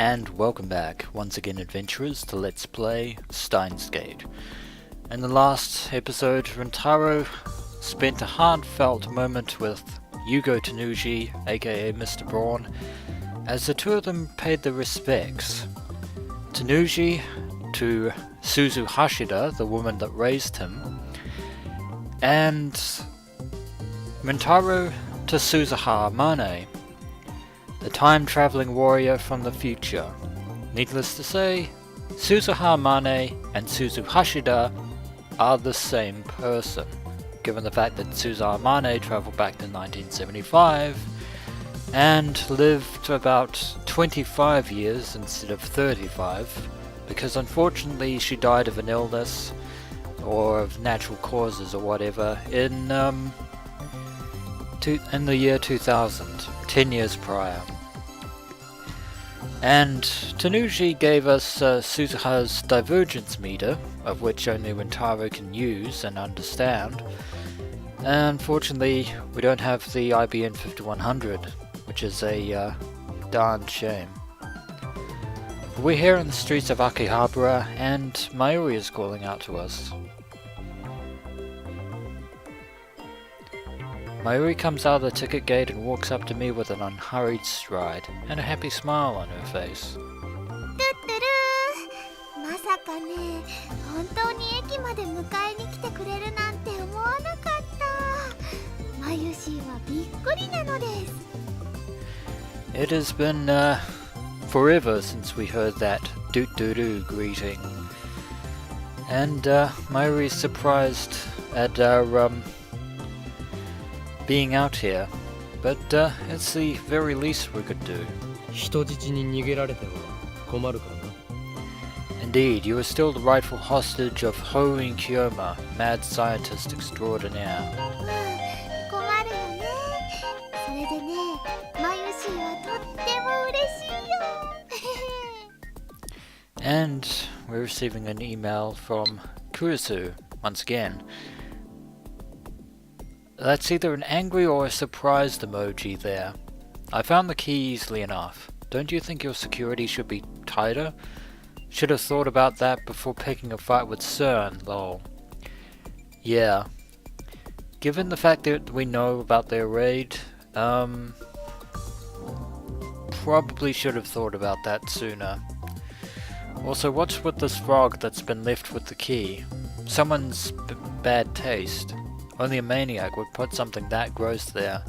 and welcome back once again, adventurers, to Let's Play Steins. In the last episode, Rintaro spent a heartfelt moment with Yugo Tanuji, aka Mr. Braun, as the two of them paid their respects. Tanuji to Suzu Hashida, the woman that raised him, and Rintaro to Suzuha Mane, the time-travelling warrior from the future. Needless to say, Suzuha Mane and Suzu Hashida are the same person, given the fact that Suzuha Mane travelled back to 1975 and lived about 25 years instead of 35, because unfortunately she died of an illness or of natural causes or whatever in the year 2000, 10 years prior. And Tanuji gave us Suzuha's divergence meter, of which only Rintaro can use and understand. Unfortunately, we don't have the IBN 5100, which is a darn shame. We're here in the streets of Akihabara, and Mayuri is calling out to us. Mayuri comes out of the ticket gate and walks up to me with an unhurried stride and a happy smile on her face. It has been forever since we heard that doot-doo-doo greeting, and Mayuri is surprised at our being out here, but it's the very least we could do. Indeed, you are still the rightful hostage of Hoin Kyoma, mad scientist extraordinaire. And we're receiving an email from Kurisu once again. That's either an angry or a surprised emoji there. I found the key easily enough. Don't you think your security should be tighter? Should have thought about that before picking a fight with CERN, lol. Yeah. Given the fact that we know about their raid, probably should have thought about that sooner. Also, what's with this frog that's been left with the key? Someone's bad taste. Only a maniac would put something that gross there.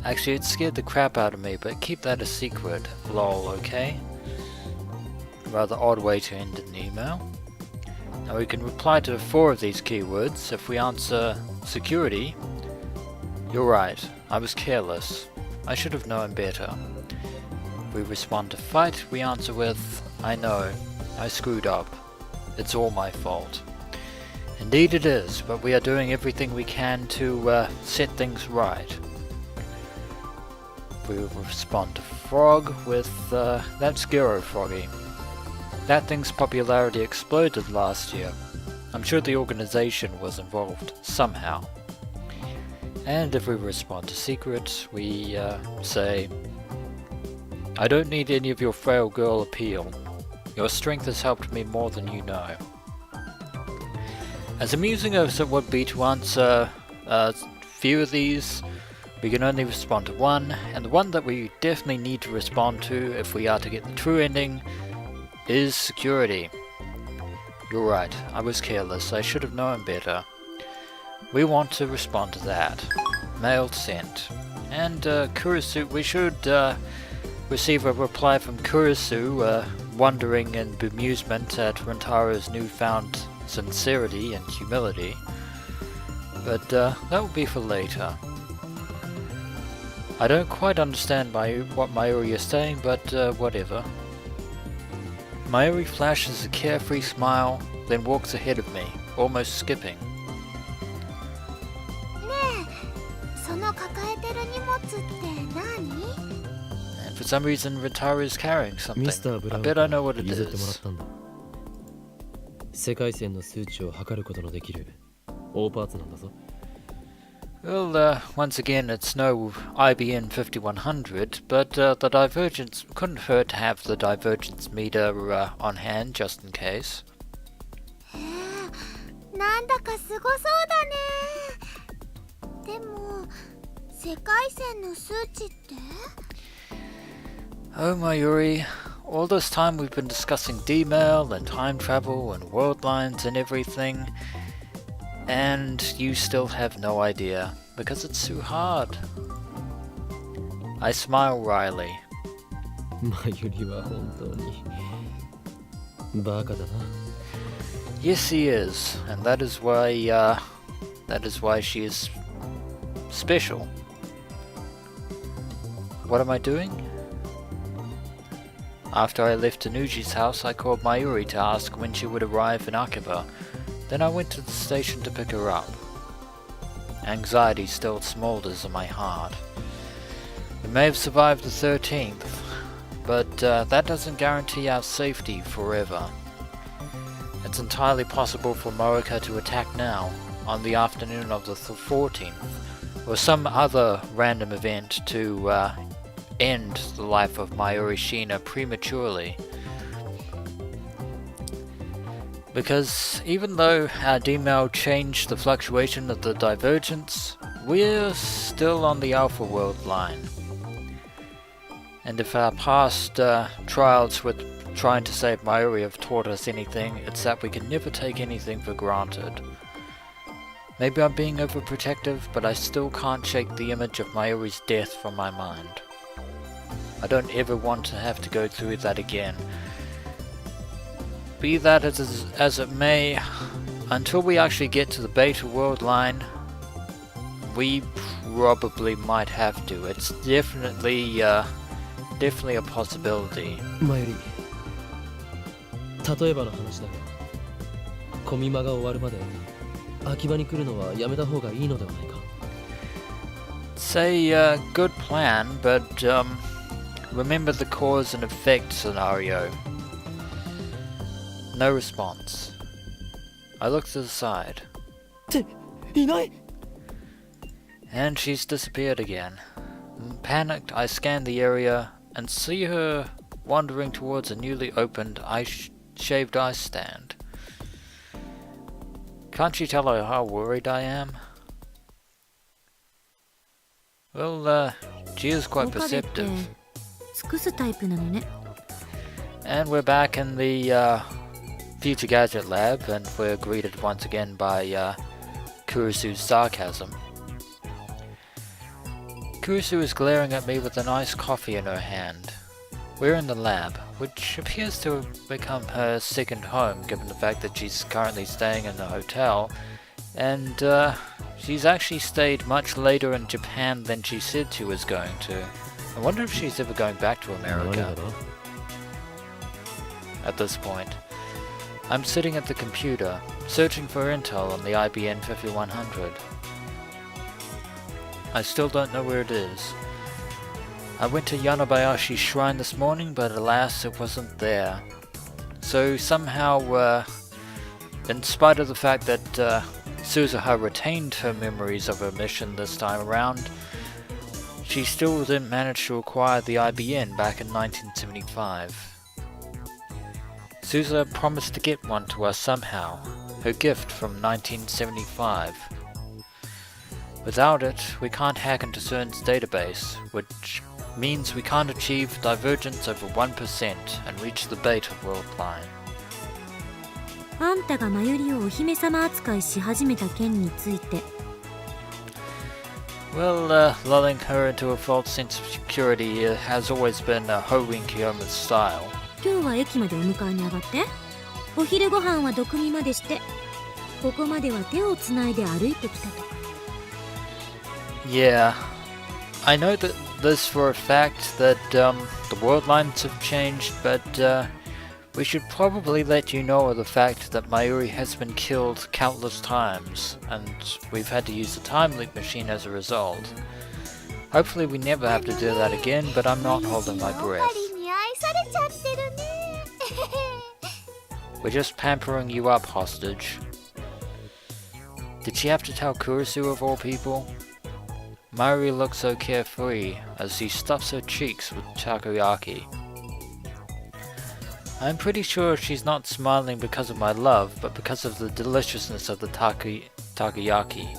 Actually, it scared the crap out of me, but keep that a secret. Lol, okay? Rather odd way to end an email. Now we can reply to 4 of these keywords. If we answer security, you're right, I was careless. I should have known better. If we respond to fight, we answer with, I know, I screwed up. It's all my fault. Indeed it is, but we are doing everything we can to set things right. We will respond to Frog with, that's Gero Froggy. That thing's popularity exploded last year. I'm sure the organization was involved somehow. And if we respond to Secret, we say, I don't need any of your frail girl appeal. Your strength has helped me more than you know. As amusing as it would be to answer a few of these, we can only respond to one, and the one that we definitely need to respond to if we are to get the true ending is security. You're right, I was careless, I should have known better. We want to respond to that. Mail sent. And Kurisu, we should receive a reply from Kurisu, wondering in bemusement at Rintaro's newfound sincerity and humility, but that will be for later. I don't quite understand what Mayuri is saying, but whatever. Mayuri flashes a carefree smile, then walks ahead of me, almost skipping. And for some reason Rintaro is carrying something. I bet I know what it is. 世界線の数値を測ることのできる大パーツなんだぞ。Well, once again, it's no IBN 5100, but the divergence couldn't hurt to have the divergence meter on hand just in case. なんだかすごそうだね。でも世界線の数値って Oh, Mayuri, all this time we've been discussing D-mail and time travel and world lines and everything, and you still have no idea, because it's too hard. I smile wryly. マユリは本当にバカだな。 Yes, he is, and that is why she is special. What am I doing? After I left Tanuji's house, I called Mayuri to ask when she would arrive in Akiba. Then I went to the station to pick her up. Anxiety still smolders in my heart. We may have survived the 13th, but that doesn't guarantee our safety forever. It's entirely possible for Morika to attack now, on the afternoon of the 14th, or some other random event to end the life of Mayuri Shina prematurely. Because even though our D-mail changed the fluctuation of the divergence, we're still on the Alpha World line. And if our past trials with trying to save Mayuri have taught us anything, it's that we can never take anything for granted. Maybe I'm being overprotective, but I still can't shake the image of Mayuri's death from my mind. I don't ever want to have to go through that again. Be that as it may, until we actually get to the Beta World line, we probably might have to. It's definitely a possibility. マユリ、例えばの話だが、コミマが終わるまで秋葉に来るのはやめた方がいいのではないか。 It's a good plan, but remember the cause and effect scenario. No response. I look to the side. っていない。 And she's disappeared again. Panicked, I scan the area and see her wandering towards a newly opened shaved ice stand. Can't you tell her how worried I am? Well, she is quite perceptive. 尽くすタイプなのね。 And we're back in the Future Gadget Lab, and we're greeted once again by Kurisu's sarcasm. Kurisu is glaring at me with an iced coffee in her hand. We're in the lab, which appears to have become her second home given the fact that she's currently staying in the hotel, and she's actually stayed much later in Japan than she said she was going to. I wonder if she's ever going back to America. At this point, I'm sitting at the computer, searching for intel on the IBN 5100. I still don't know where it is. I went to Yanobayashi's shrine this morning, but alas, it wasn't there. So somehow, in spite of the fact that Suzuha retained her memories of her mission this time around, she still didn't manage to acquire the IBN back in 1975. Suzuha promised to get one to us somehow, her gift from 1975. Without it, we can't hack into CERN's database, which means we can't achieve divergence over 1% and reach the Beta World line. あんたがマユリをお姫様扱いし始めた件について。 Well, lulling her into a false sense of security has always been Horin Kiyoma's style. 今日は駅までお迎えに上がって。お昼ご飯は毒味までして。ここまでは手をつないで歩いてきたとか。 Yeah, I know that this for a fact that the world lines have changed, but we should probably let you know of the fact that Mayuri has been killed countless times, and we've had to use the time leap machine as a result. Hopefully we never have to do that again, but I'm not holding my breath. We're just pampering you up, hostage. Did she have to tell Kurisu of all people? Mayuri looks so carefree as she stuffs her cheeks with takoyaki. I'm pretty sure she's not smiling because of my love, but because of the deliciousness of the takoyaki.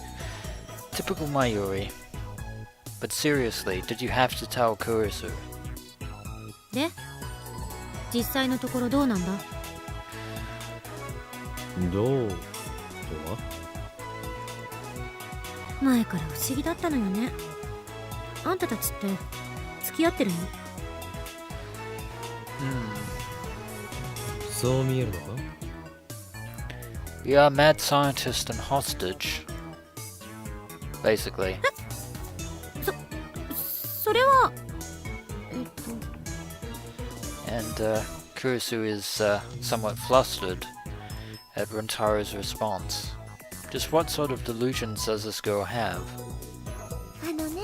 Typical Mayuri. But seriously, did you have to tell Kurisu? で、実際のところどうなんだ？どうとは？前から不思議だったのよね。あんたたちって付き合ってるの？そう見えるのか？ We are mad scientist and hostage. Basically. それはAnd Kurisu is somewhat flustered at Rintaro's response. Just what sort of delusions does this girl have? あのね、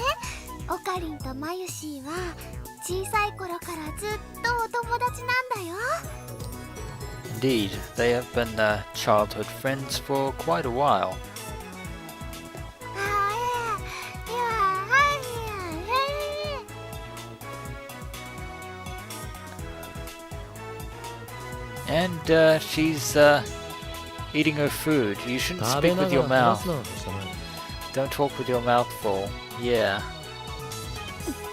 オカリンとマユシーは小さい頃からずっとお友達なんだよ。Indeed, they have been childhood friends for quite a while. And she's eating her food. You shouldn't speak with your mouth. Don't talk with your mouth full. Yeah.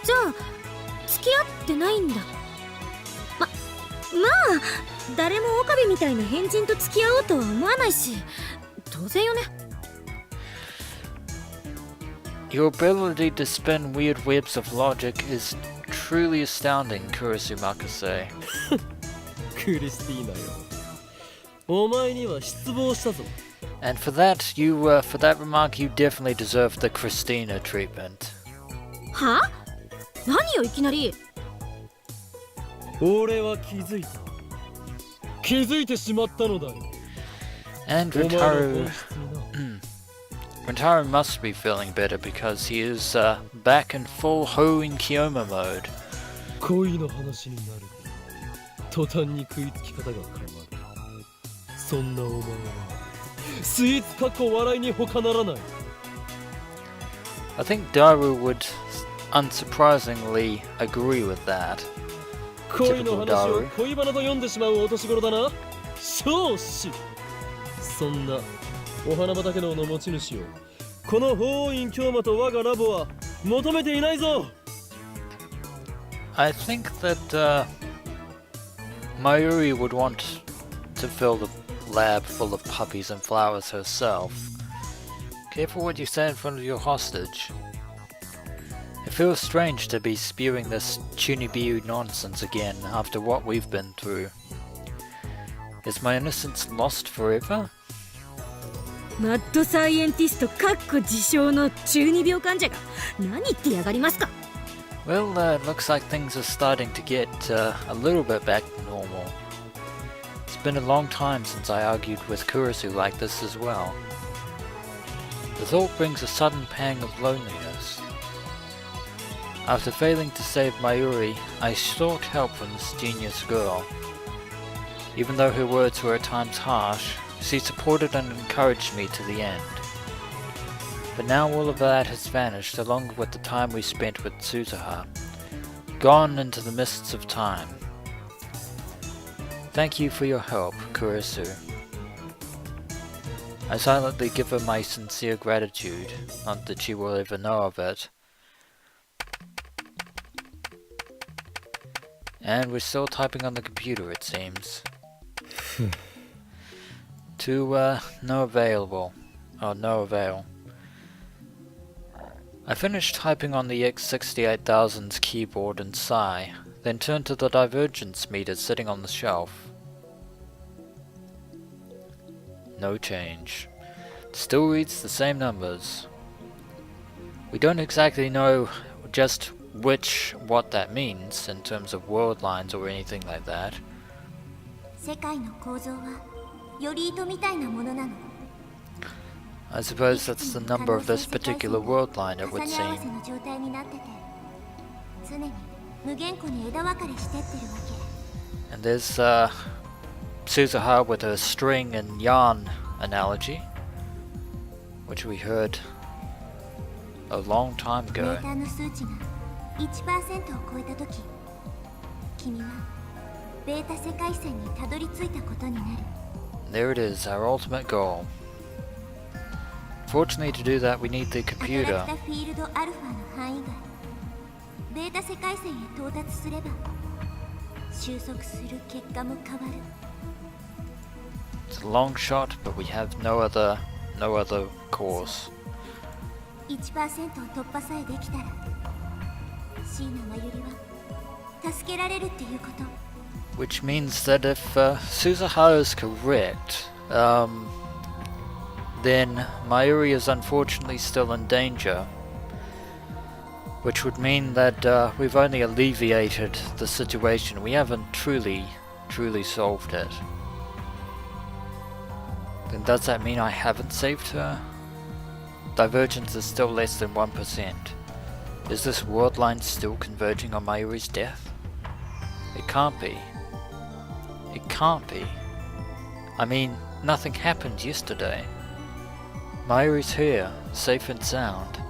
じゃあ付き合ってないんだ。まあ誰もオカビみたいな変人と付き合おうとは思わないし、当然よね。Your ability to spin weird webs of logic is truly astounding, Kurisu Makase. クリスティーナよ。お前には失望したぞ。And for that, for that remark, you definitely deserve the Christina treatment. は？何よいきなり。俺は気づいた。気づいてしまったのだよ。And Rintaro must be feeling better because he is back in full Hoin Kiyoma mode. 恋の話になる。途端に食いつき方が変わる。そんなお前はスイーツかっこ笑いに他ならない。I think Daru would unsurprisingly agree with that. 恋の話を恋バナと読んでしまうお年頃だな。少子。そんなお花畑の持ち主をこの法院京馬と我がラボは求めていないぞ。I think that Mayuri would want to fill the lab full of puppies and flowers herself. Careful what you say in front of your hostage. It feels strange to be spewing this Chunibiu nonsense again after what we've been through. Is my innocence lost forever? マッドサイエンティストかっこ自称の中二病患者が何言ってやがりますか。 Well, looks like things are starting to get a little bit back to normal. It's been a long time since I argued with Kurisu like this as well. The thought brings a sudden pang of loneliness. After failing to save Mayuri, I sought help from this genius girl. Even though her words were at times harsh, she supported and encouraged me to the end. But now all of that has vanished along with the time we spent with Suzuha, gone into the mists of time. Thank you for your help, Kurisu. I silently give her my sincere gratitude, not that she will ever know of it. And we're still typing on the computer, it seems. To no avail. I finished typing on the X68000's keyboard and sigh, then turned to the divergence meter sitting on the shelf. No change. Still reads the same numbers. We don't exactly know just what that means in terms of world lines or anything like that. 世界の構造はより糸みたいなものなの。 I suppose that's the number of this particular world line, it would 重ね合 seem. わせの状態になってて、常に無限個に枝分かれしてってるわけ。 And there's Suzuha with a string and yarn analogy, which we heard A long time メ ago. ーターの数値が 1% を超えた時、君はベータ世界線にたどり着いたことになる。 There it is, our ultimate goal. Fortunately, to do that, we need the 働 computer. きたフィールドアルファの範囲外、ベータ世界線へ到達すれば収束する結果も変わる。 It's a long shot, but we have no other course. 1% を突破さえできたら、椎名真由里は助けられるっていうこと。 Which means that if Suzuha is correct, then Mayuri is unfortunately still in danger. Which would mean that we've only alleviated the situation. We haven't truly solved it. Then does that mean I haven't saved her? Divergence is still less than 1%. Is this world line still converging on Mayuri's death? It can't be. It can't be. I mean, nothing happened yesterday. Mayuri's here, safe and sound.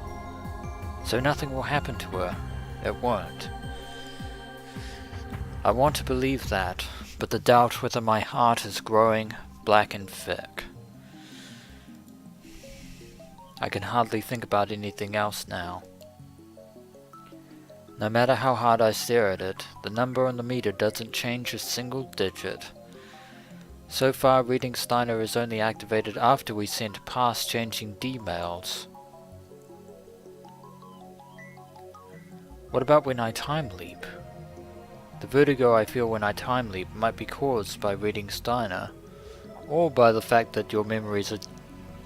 So nothing will happen to her. It won't. I want to believe that, but the doubt within my heart is growing black and thick. I can hardly think about anything else now. No matter how hard I stare at it, the number on the meter doesn't change a single digit. So far, reading Steiner is only activated after we send past changing D-mails. What about when I time leap? The vertigo I feel when I time leap might be caused by reading Steiner, or by the fact that your memories are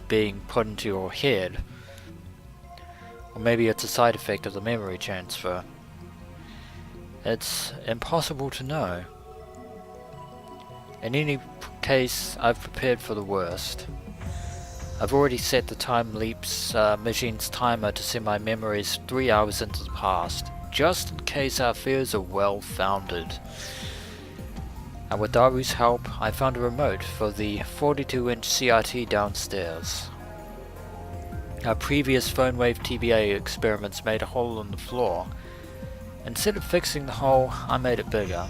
being put into your head. Or maybe it's a side effect of the memory transfer. It's impossible to know. In any case, I've prepared for the worst. I've already set the time leap's machine's timer to send my memories 3 hours into the past, just in case our fears are well founded. And with Daru's help, I found a remote for the 42-inch CRT downstairs. Our previous phone wave TBA experiments made a hole in the floor. Instead of fixing the hole, I made it bigger.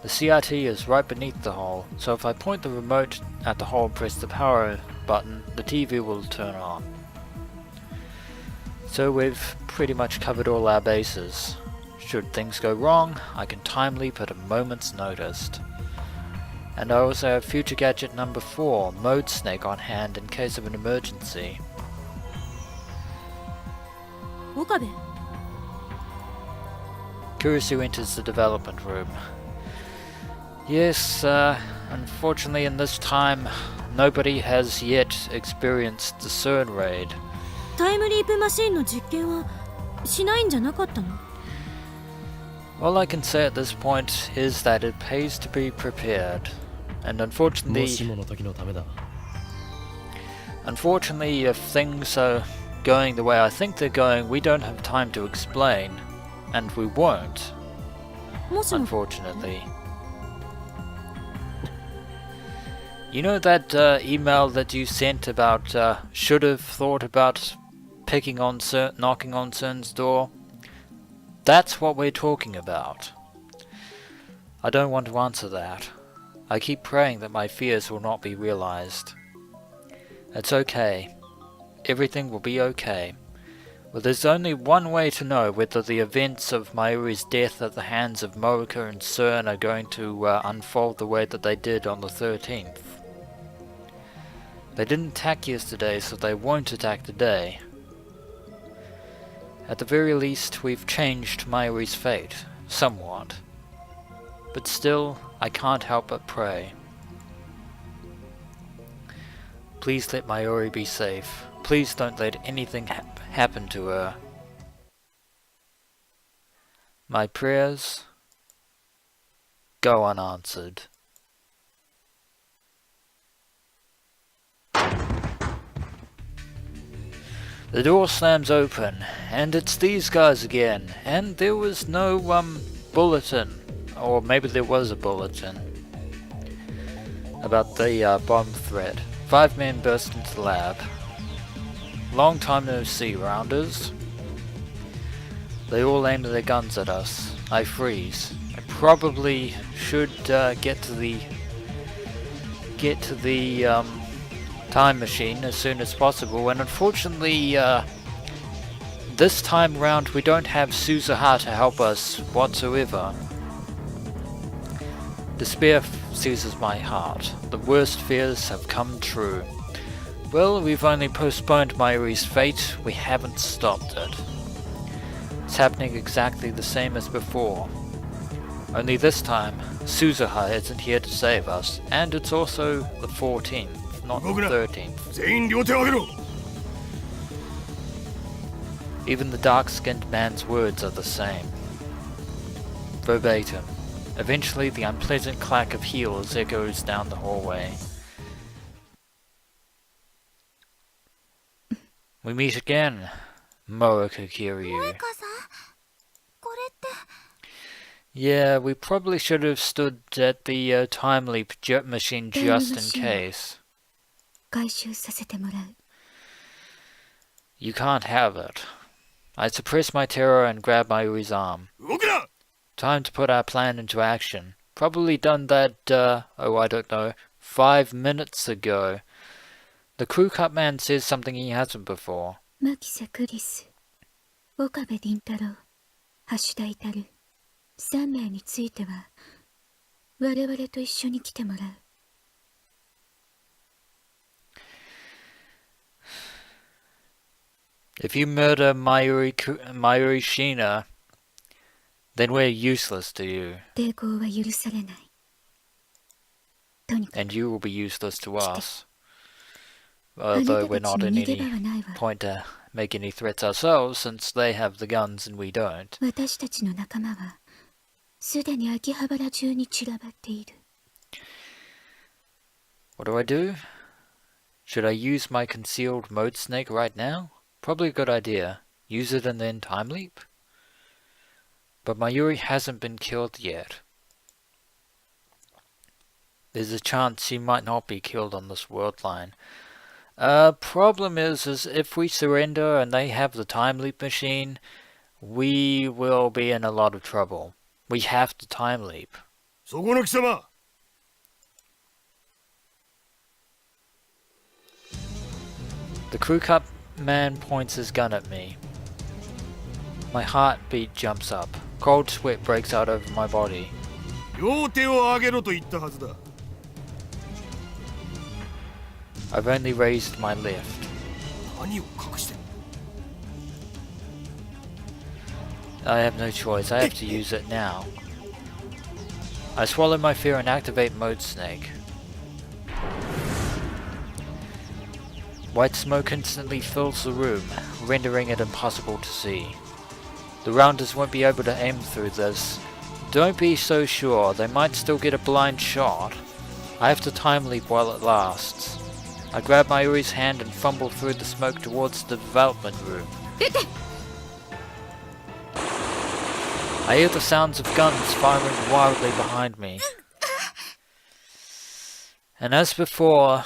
The CRT is right beneath the hole, so if I point the remote at the hole and press the power button, the TV will turn on. So we've pretty much covered all our bases. Should things go wrong, I can time leap at a moment's notice. And I also have future gadget number 4, Mode Snake, on hand in case of an emergency. 岡部、 Kurisu enters the development room. Yes, unfortunately in this time, nobody has yet experienced the CERN raid. タイムリープマシーンの実験はしないんじゃなかったの？ All I can say at this point is that it pays to be prepared. And unfortunately, if things are going the way I think they're going, we don't have time to explain. And we won't. もしも Unfortunately. You know that email that you sent about should have thought about knocking on CERN's door? That's what we're talking about. I don't want to answer that. I keep praying that my fears will not be realized. It's okay. Everything will be okay. Well, there's only one way to know whether the events of Mayuri's death at the hands of Morika and CERN are going to unfold the way that they did on the 13th. They didn't attack yesterday, so they won't attack today. At the very least, we've changed Mayuri's fate, somewhat. But still, I can't help but pray. Please let Mayuri be safe. Please don't let anything happen to her. My prayers go unanswered. The door slams open, and it's these guys again, and there was no bulletin, or maybe there was a bulletin about the bomb threat. 5 men burst into the lab. Long time no see, Rounders. They all aim their guns at us. I freeze. I probably should get to the time machine as soon as possible, and unfortunately this time round we don't have Suzuha to help us whatsoever. Despair seizes my heart. The worst fears have come true. Well, we've only postponed Mayuri's fate, we haven't stopped it. It's happening exactly the same as before. Only this time, Suzuha isn't here to save us, and it's also the 14th, not the 13th. Even the dark-skinned man's words are the same. Verbatim. Eventually, the unpleasant clack of heels echoes down the hallway. We meet again, Moeka Kiryu. Yeah, we probably should have stood at the time leap machine just in case. You can't have it. I suppress my terror and grab Mayuri's arm. Time to put our plan into action. Probably done that, I don't know, 5 minutes ago. The crew cut man says something he hasn't before. 3名については我々と一緒に来てもらう。If you murder Mayuri Shina, then we're useless to you. 抵抗は許されない。とにかく And you will be useless to us. Although we're not in any point to make any threats ourselves, since they have the guns and we don't. 私たちの仲間はすでに秋葉原中に散らばっている。What do I do? Should I use my concealed mode snake right now? Probably a good idea. Use it and then time leap? But Mayuri hasn't been killed yet. There's a chance she might not be killed on this world line. Problem is if we surrender and they have the time leap machine, we will be in a lot of trouble. We have to time leap. The crew cut man points his gun at me. My heartbeat jumps up. Cold sweat breaks out over my body. I've only raised my left. I have no choice, I have to use it now. I swallow my fear and activate Mode Snake. White smoke instantly fills the room, rendering it impossible to see. The rounders won't be able to aim through this. Don't be so sure, they might still get a blind shot. I have to time leap while it lasts. I grab Mayuri's hand and fumble through the smoke towards the development room. I hear the sounds of guns firing wildly behind me. And as before,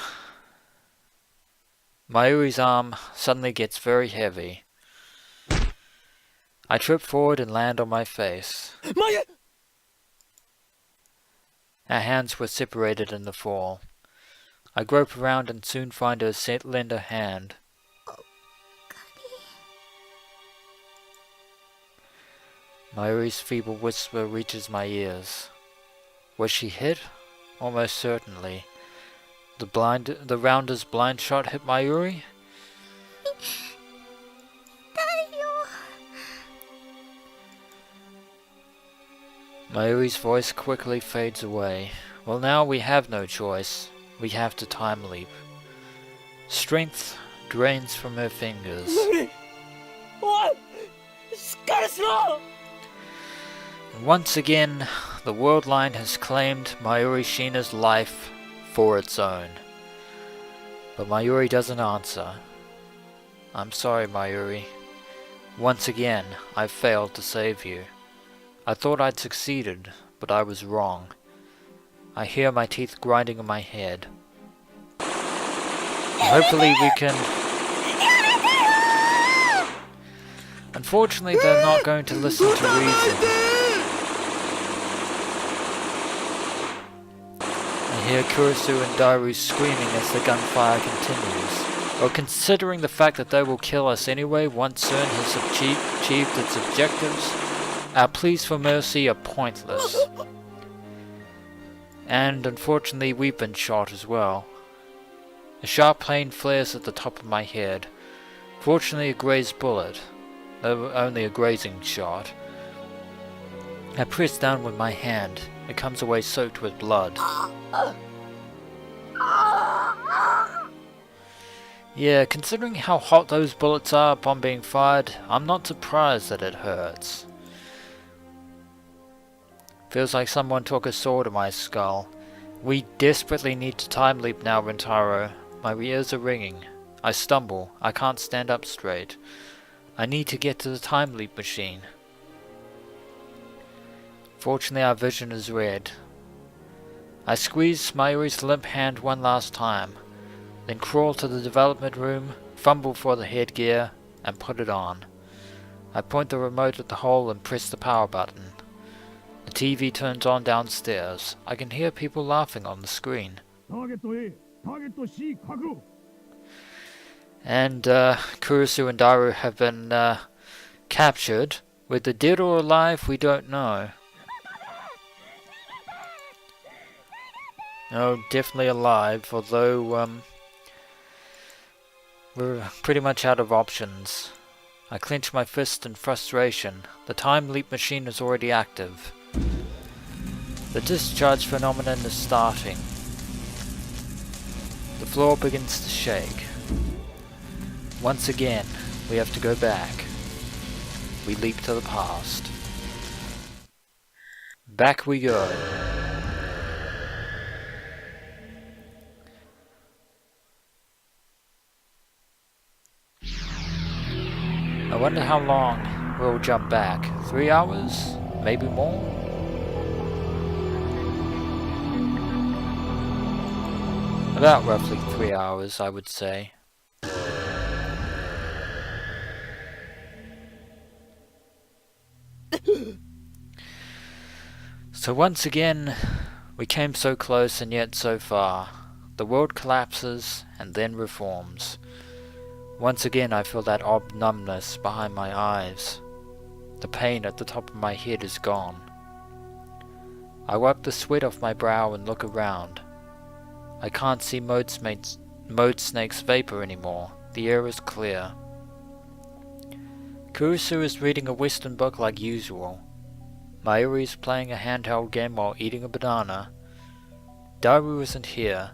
Mayuri's arm suddenly gets very heavy. I trip forward and land on my face. Our hands were separated in the fall. I grope around and soon find her slender hand. Mayuri's feeble whisper reaches my ears. Was she hit? Almost certainly. The rounder's blind shot hit Mayuri? Mayuri's voice quickly fades away. Well, now we have no choice. We have to time leap. Strength drains from her fingers. Once again, the world line has claimed Mayuri Shina's life for its own. But Mayuri doesn't answer. I'm sorry, Mayuri. Once again, I've failed to save you. I thought I'd succeeded, but I was wrong. I hear my teeth grinding in my head. Hopefully we can... Unfortunately, they're not going to listen to reason. I hear Kurisu and Daru screaming as the gunfire continues. Well, considering the fact that they will kill us anyway once CERN has achieved its objectives, our pleas for mercy are pointless. And unfortunately, we've been shot as well. A sharp pain flares at the top of my head. Fortunately, a grazed bullet. Only a grazing shot. I press down with my hand. It comes away soaked with blood. Yeah, considering how hot those bullets are upon being fired, I'm not surprised that it hurts. Feels like someone took a sword to my skull. We desperately need to time leap now, Rintaro. My ears are ringing. I stumble. I can't stand up straight. I need to get to the time leap machine. Fortunately, our vision is red. I squeeze Mayuri's limp hand one last time, then crawl to the development room, fumble for the headgear, and put it on. I point the remote at the hole and press the power button. The TV turns on downstairs. I can hear people laughing on the screen. And Kurisu and Daru have been captured. Whether dead or alive, we don't know. No, definitely alive, although we're pretty much out of options. I clench my fist in frustration. The time leap machine is already active. The discharge phenomenon is starting. The floor begins to shake. Once again, we have to go back. We leap to the past. Back we go. I wonder how long we'll jump back. 3 hours? Maybe more? About roughly 3 hours, I would say. So once again, we came so close and yet so far. The world collapses and then reforms. Once again I feel that odd numbness behind my eyes. The pain at the top of my head is gone. I wipe the sweat off my brow and look around. I can't see Mode Snake's vapor anymore. The air is clear. Kurisu is reading a Western book like usual. Mayuri is playing a handheld game while eating a banana. Daru isn't here.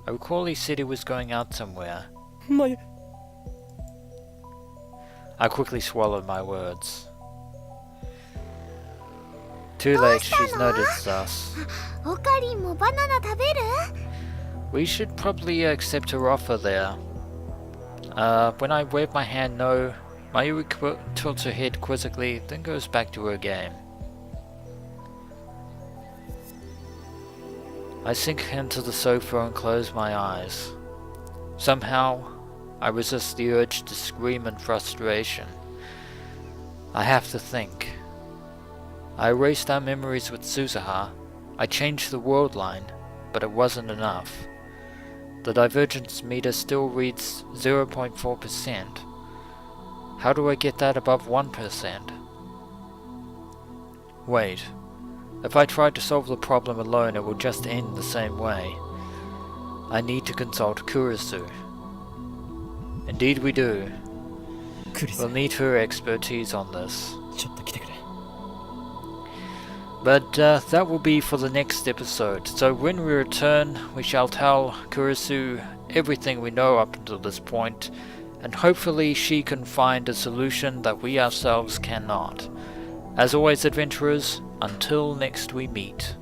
I recall he said he was going out somewhere. I quickly swallowed my words. Too late, she's noticed us. We should probably accept her offer there. When I wave my hand no, Mayuri tilts her head quizzically, then goes back to her game. I sink into the sofa and close my eyes. Somehow, I resist the urge to scream in frustration. I have to think. I erased our memories with Suzuha. I changed the world line, but it wasn't enough. The divergence meter still reads 0.4%. How do I get that above 1%? Wait. If I try to solve the problem alone, it will just end the same way. I need to consult Kurisu. Indeed we do. We'll need her expertise on this. But that will be for the next episode. So when we return, we shall tell Kurisu everything we know up until this point, and hopefully she can find a solution that we ourselves cannot. As always, adventurers, until next we meet.